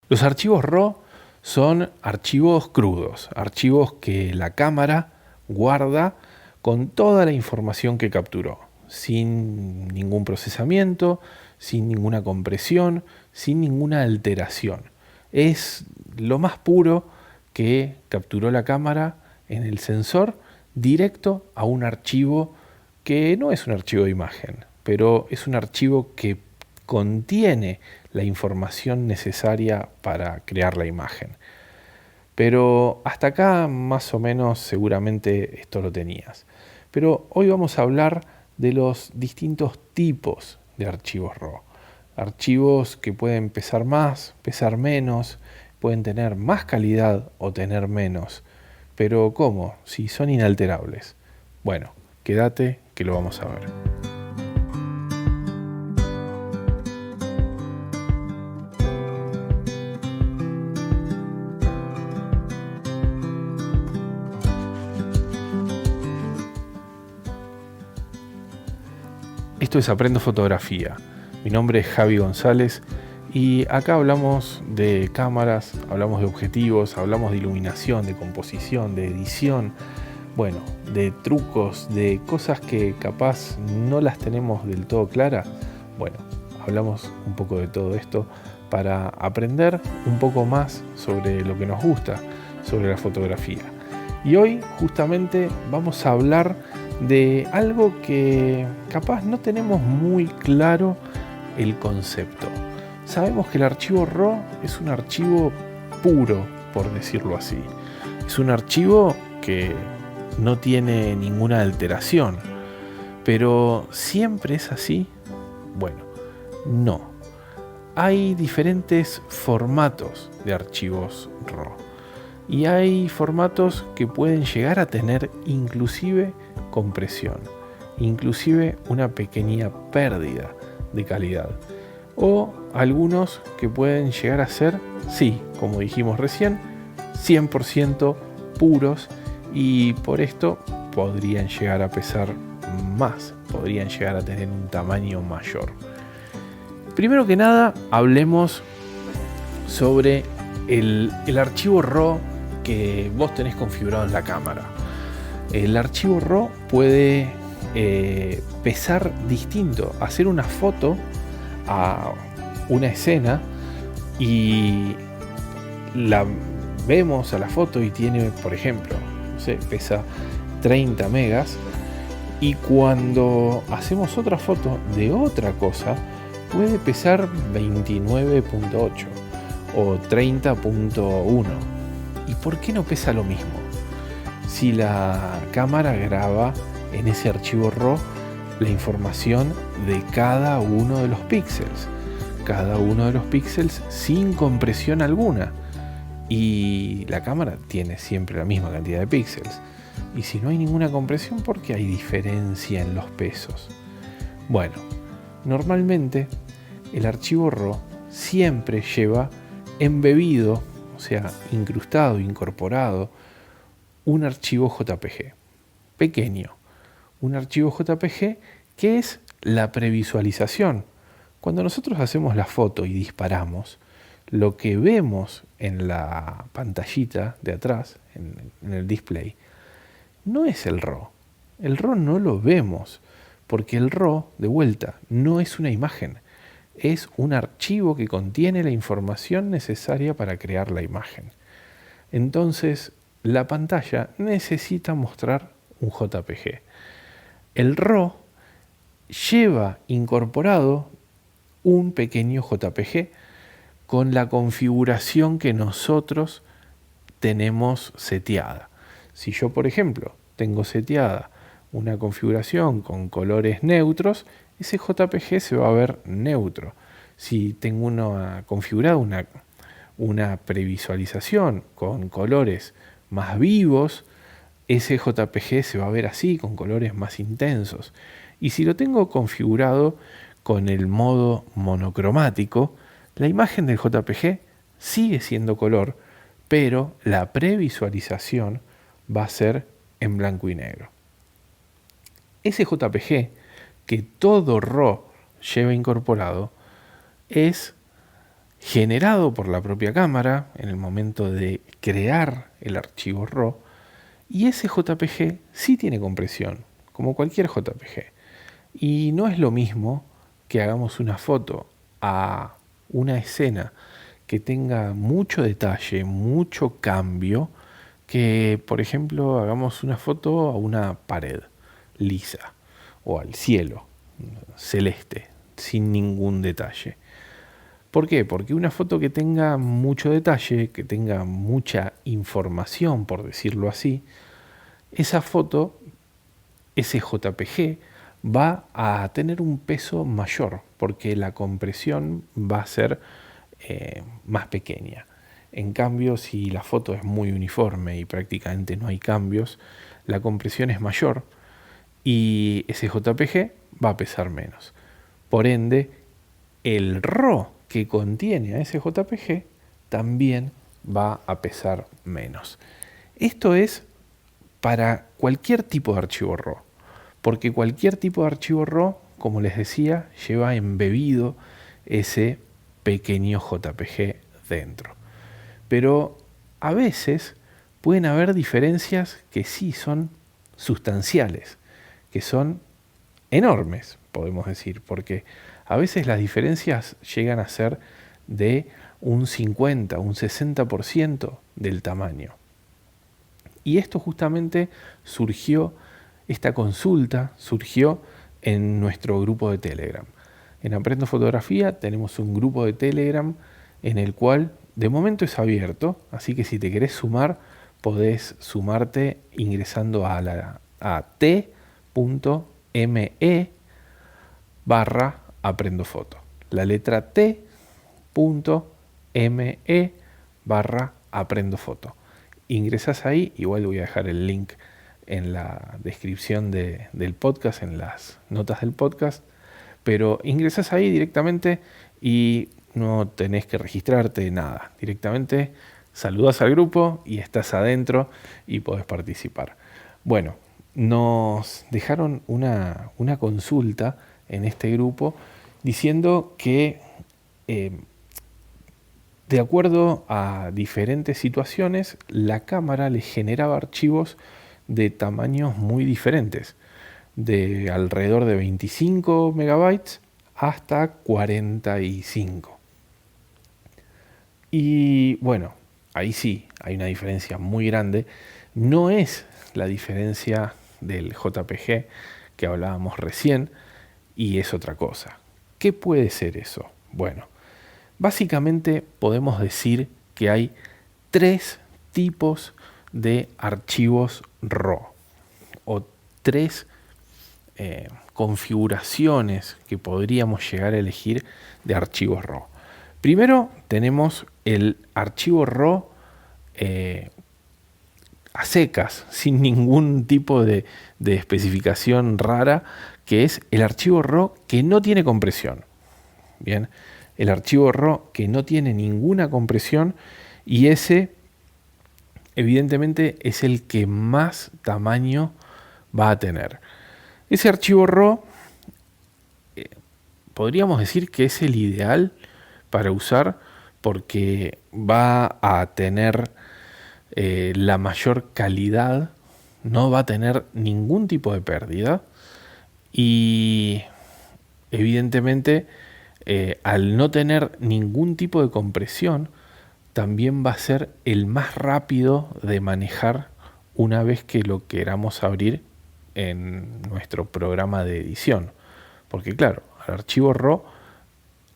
Los archivos RAW son archivos crudos, archivos que la cámara guarda con toda la información que capturó, sin ningún procesamiento, sin ninguna compresión, sin ninguna alteración. Es lo más puro que capturó la cámara en el sensor directo a un archivo que no es un archivo de imagen, pero es un archivo que contiene la información necesaria para crear la imagen. Pero hasta acá más o menos seguramente esto lo tenías. Pero hoy vamos a hablar de los distintos tipos de archivos RAW. Archivos que pueden pesar más, pesar menos, pueden tener más calidad o tener menos. Pero ¿cómo? Si son inalterables. Bueno, quédate que lo vamos a ver. Esto es Aprendo Fotografía. Mi nombre es Javi González y acá hablamos de cámaras, hablamos de objetivos, hablamos de iluminación, de composición, de edición, bueno, de trucos, de cosas que capaz no las tenemos del todo claras. Bueno, hablamos un poco de todo esto para aprender un poco más sobre lo que nos gusta, sobre la fotografía. Y hoy justamente vamos a hablar de algo que capaz no tenemos muy claro el concepto. Sabemos que el archivo RAW es un archivo puro, por decirlo así. Es un archivo que no tiene ninguna alteración. Pero ¿siempre es así? Bueno, no. Hay diferentes formatos de archivos RAW. Y hay formatos que pueden llegar a tener inclusive compresión, inclusive una pequeña pérdida de calidad. O algunos que pueden llegar a ser, sí, como dijimos recién, 100% puros y por esto podrían llegar a pesar más, podrían llegar a tener un tamaño mayor. Primero que nada, hablemos sobre el archivo RAW que vos tenés configurado en la cámara. El archivo RAW puede pesar distinto, hacer una foto a una escena y la vemos a la foto y tiene, por ejemplo, no sé, pesa 30 megas y cuando hacemos otra foto de otra cosa puede pesar 29.8 o 30.1. ¿Y por qué no pesa lo mismo? Si la cámara graba en ese archivo RAW la información de cada uno de los píxeles. Cada uno de los píxeles sin compresión alguna. Y la cámara tiene siempre la misma cantidad de píxeles. Y si no hay ninguna compresión, ¿por qué hay diferencia en los pesos? Bueno, normalmente el archivo RAW siempre lleva embebido, o sea, incrustado, incorporado, un archivo JPG pequeño, un archivo JPG que es la previsualización. Cuando nosotros hacemos la foto y disparamos, lo que vemos en la pantallita de atrás, en el display, no es el RAW. El RAW no lo vemos, porque el RAW, de vuelta, no es una imagen. Es un archivo que contiene la información necesaria para crear la imagen. Entonces, la pantalla necesita mostrar un JPG. El RAW lleva incorporado un pequeño JPG con la configuración que nosotros tenemos seteada. Si yo, por ejemplo, tengo seteada una configuración con colores neutros, ese JPG se va a ver neutro. Si tengo configurada una previsualización con colores más vivos, ese JPG se va a ver así, con colores más intensos. Y si lo tengo configurado con el modo monocromático, la imagen del JPG sigue siendo color, pero la previsualización va a ser en blanco y negro. Ese JPG que todo RAW lleva incorporado es generado por la propia cámara en el momento de crear el archivo RAW, y ese JPG sí tiene compresión, como cualquier JPG. Y no es lo mismo que hagamos una foto a una escena que tenga mucho detalle, mucho cambio, que por ejemplo hagamos una foto a una pared lisa o al cielo celeste sin ningún detalle. ¿Por qué? Porque una foto que tenga mucho detalle, que tenga mucha información, por decirlo así, esa foto, ese JPG, va a tener un peso mayor, porque la compresión va a ser más pequeña. En cambio, si la foto es muy uniforme y prácticamente no hay cambios, la compresión es mayor y ese JPG va a pesar menos. Por ende, el RAW que contiene a ese JPG también va a pesar menos. Esto es para cualquier tipo de archivo RAW, porque cualquier tipo de archivo RAW, como les decía, lleva embebido ese pequeño JPG dentro. Pero a veces pueden haber diferencias que sí son sustanciales, que son enormes, podemos decir, porque a veces las diferencias llegan a ser de un 50, un 60% del tamaño. Y esto justamente surgió, esta consulta surgió en nuestro grupo de Telegram. En Aprendo Fotografía tenemos un grupo de Telegram en el cual de momento es abierto, así que si te querés sumar, podés sumarte ingresando a t.me/Aprendo Foto. La letra t.me/Aprendo Foto. Ingresás ahí, igual voy a dejar el link en la descripción del podcast, en las notas del podcast, pero ingresás ahí directamente y no tenés que registrarte, nada. Directamente saludás al grupo y estás adentro y podés participar. Bueno, nos dejaron una consulta en este grupo diciendo que de acuerdo a diferentes situaciones, la cámara le generaba archivos de tamaños muy diferentes, de alrededor de 25 megabytes hasta 45. Y bueno, ahí sí, hay una diferencia muy grande. No es la diferencia del JPG que hablábamos recién, y es otra cosa. ¿Qué puede ser eso? Bueno, básicamente podemos decir que hay 3 tipos de archivos RAW o 3 configuraciones que podríamos llegar a elegir de archivos RAW. Primero tenemos el archivo RAW a secas, sin ningún tipo de especificación rara, que es el archivo RAW que no tiene compresión. Bien, el archivo RAW que no tiene ninguna compresión, y ese evidentemente es el que más tamaño va a tener. Ese archivo RAW podríamos decir que es el ideal para usar porque va a tener la mayor calidad, no va a tener ningún tipo de pérdida y evidentemente al no tener ningún tipo de compresión también va a ser el más rápido de manejar una vez que lo queramos abrir en nuestro programa de edición, porque claro, al archivo RAW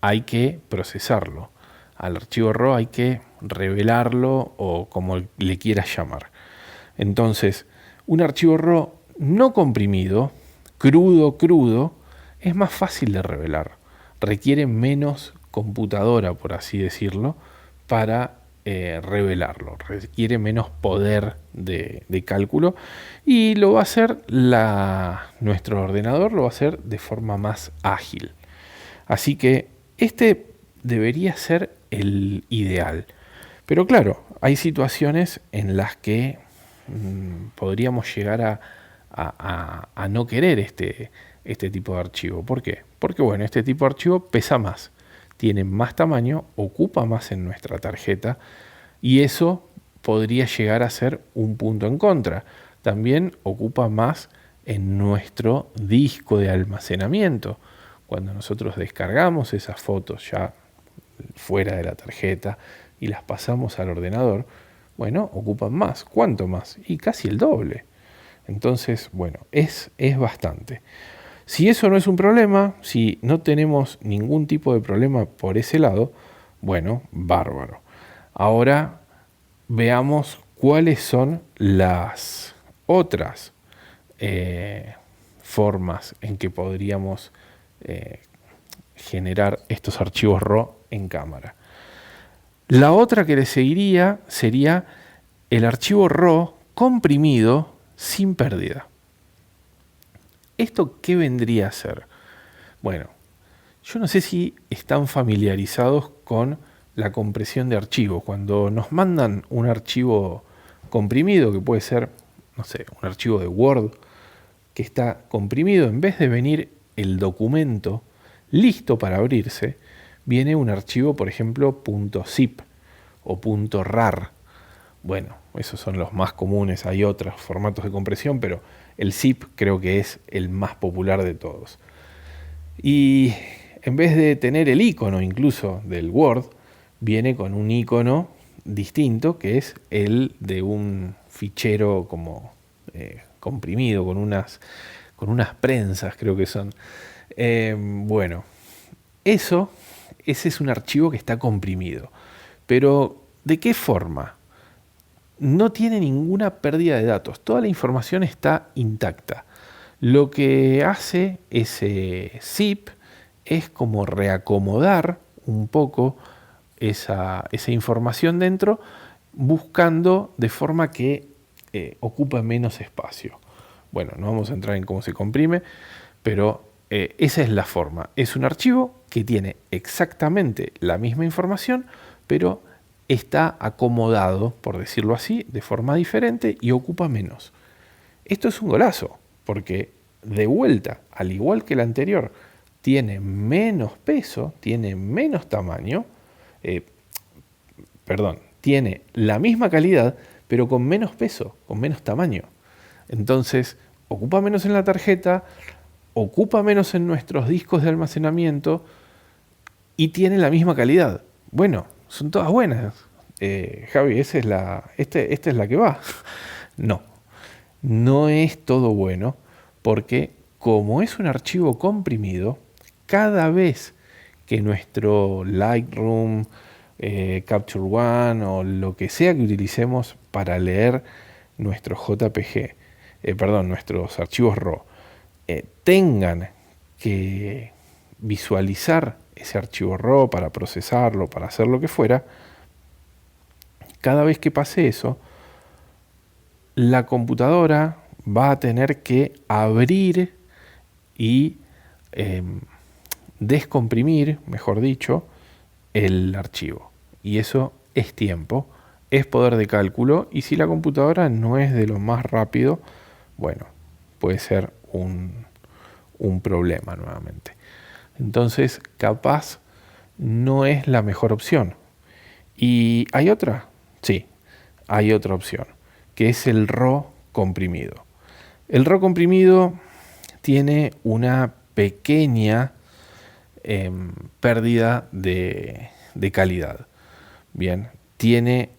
hay que procesarlo, al archivo RAW hay que revelarlo o como le quieras llamar. Entonces, un archivo RAW no comprimido, crudo, es más fácil de revelar, requiere menos computadora, por así decirlo, para revelarlo, requiere menos poder de cálculo y lo va a hacer nuestro ordenador, lo va a hacer de forma más ágil. Así que este debería ser el ideal. Pero claro, hay situaciones en las que podríamos llegar a no querer este tipo de archivo. ¿Por qué? Porque bueno, este tipo de archivo pesa más, tiene más tamaño, ocupa más en nuestra tarjeta y eso podría llegar a ser un punto en contra. También ocupa más en nuestro disco de almacenamiento. Cuando nosotros descargamos esas fotos ya fuera de la tarjeta y las pasamos al ordenador, bueno, ocupan más. ¿Cuánto más? Y casi el doble. Entonces, bueno, es bastante. Si eso no es un problema, si no tenemos ningún tipo de problema por ese lado, bueno, bárbaro. Ahora veamos cuáles son las otras formas en que podríamos generar estos archivos RAW en cámara. La otra que le seguiría sería el archivo RAW comprimido sin pérdida. ¿Esto qué vendría a ser? Bueno, yo no sé si están familiarizados con la compresión de archivos. Cuando nos mandan un archivo comprimido, que puede ser, no sé, un archivo de Word, que está comprimido, en vez de venir el documento listo para abrirse, viene un archivo, por ejemplo, .zip o .rar. Bueno, esos son los más comunes, hay otros formatos de compresión, pero el zip creo que es el más popular de todos. Y en vez de tener el icono incluso del Word, viene con un icono distinto, que es el de un fichero como comprimido, con unas prensas, creo que son. Bueno, ese es un archivo que está comprimido. Pero, ¿de qué forma? No tiene ninguna pérdida de datos. Toda la información está intacta. Lo que hace ese zip es como reacomodar un poco esa información dentro, buscando de forma que ocupe menos espacio. Bueno, no vamos a entrar en cómo se comprime, pero esa es la forma. Es un archivo que tiene exactamente la misma información, pero está acomodado, por decirlo así, de forma diferente y ocupa menos. Esto es un golazo, porque de vuelta, al igual que el anterior, tiene menos peso, tiene menos tamaño, tiene la misma calidad, pero con menos peso, con menos tamaño. Entonces, ocupa menos en la tarjeta, ocupa menos en nuestros discos de almacenamiento y tiene la misma calidad. Bueno, son todas buenas. Javi, esta es la que va. No es todo bueno, porque como es un archivo comprimido, cada vez que nuestro Lightroom, Capture One o lo que sea que utilicemos para leer nuestros JPG, nuestros archivos RAW, tengan que visualizar ese archivo RAW para procesarlo, para hacer lo que fuera, cada vez que pase eso, la computadora va a tener que abrir y descomprimir, mejor dicho, el archivo. Y eso es tiempo, es poder de cálculo, y si la computadora no es de lo más rápido, bueno, puede ser un problema nuevamente. Entonces, capaz no es la mejor opción. ¿Y hay otra? Sí, hay otra opción, que es el RAW comprimido. El RAW comprimido tiene una pequeña pérdida de calidad. Bien, tiene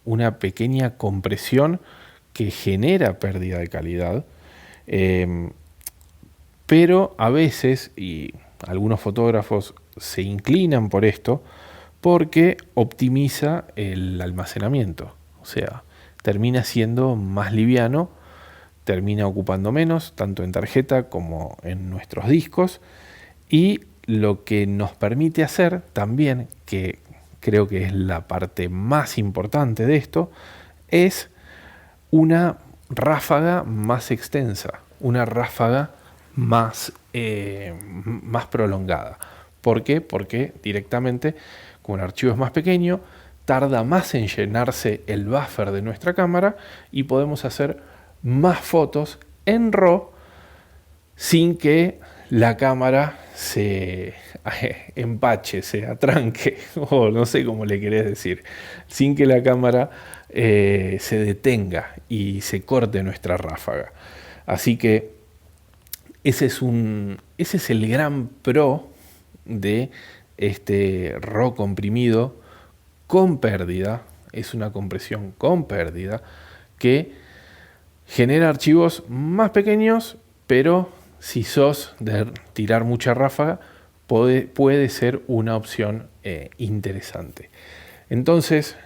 una pequeña compresión que genera pérdida de calidad, pero a veces, y algunos fotógrafos se inclinan por esto, porque optimiza el almacenamiento. O sea, termina siendo más liviano, termina ocupando menos, tanto en tarjeta como en nuestros discos, y lo que nos permite hacer también, que creo que es la parte más importante de esto, es una ráfaga más extensa, una ráfaga más prolongada. ¿Por qué? Porque directamente, como el archivo es más pequeño, tarda más en llenarse el buffer de nuestra cámara y podemos hacer más fotos en RAW sin que la cámara se empache, se atranque, o no sé cómo le querés decir, sin que la cámara se detenga y se corte nuestra ráfaga. Así que ese es el gran pro de este RAW comprimido con pérdida. Es una compresión con pérdida que genera archivos más pequeños, pero si sos de tirar mucha ráfaga, puede ser una opción interesante. Entonces,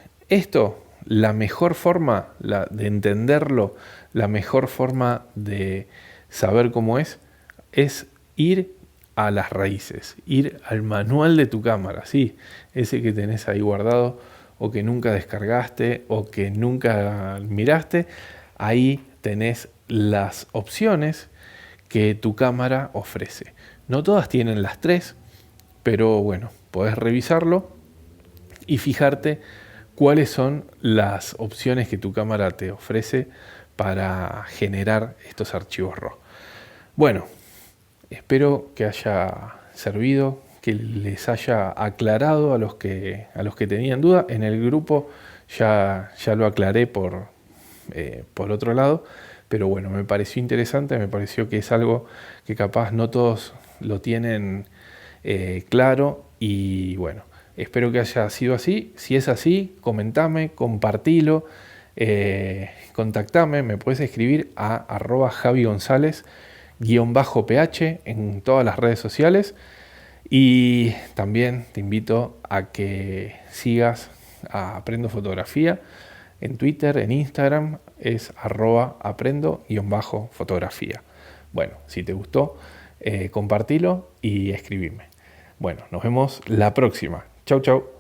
la mejor forma de entenderlo, la mejor forma de saber cómo es ir a las raíces, ir al manual de tu cámara, sí, ese que tenés ahí guardado o que nunca descargaste o que nunca miraste. Ahí tenés las opciones que tu cámara ofrece. No todas tienen las tres, pero bueno, podés revisarlo y fijarte cuáles son las opciones que tu cámara te ofrece para generar estos archivos RAW. Bueno, espero que haya servido, que les haya aclarado a los que tenían duda. En el grupo ya lo aclaré por otro lado, pero bueno, me pareció interesante, me pareció que es algo que capaz no todos lo tienen claro, y bueno, espero que haya sido así. Si es así, comentame, compartilo, contactame, me puedes escribir a @javigonzalez_ph en todas las redes sociales, y también te invito a que sigas a Aprendo Fotografía en Twitter, en Instagram, es @aprendo_fotografía. Bueno, si te gustó, compartilo y escribime. Bueno, nos vemos la próxima. Chau, chau.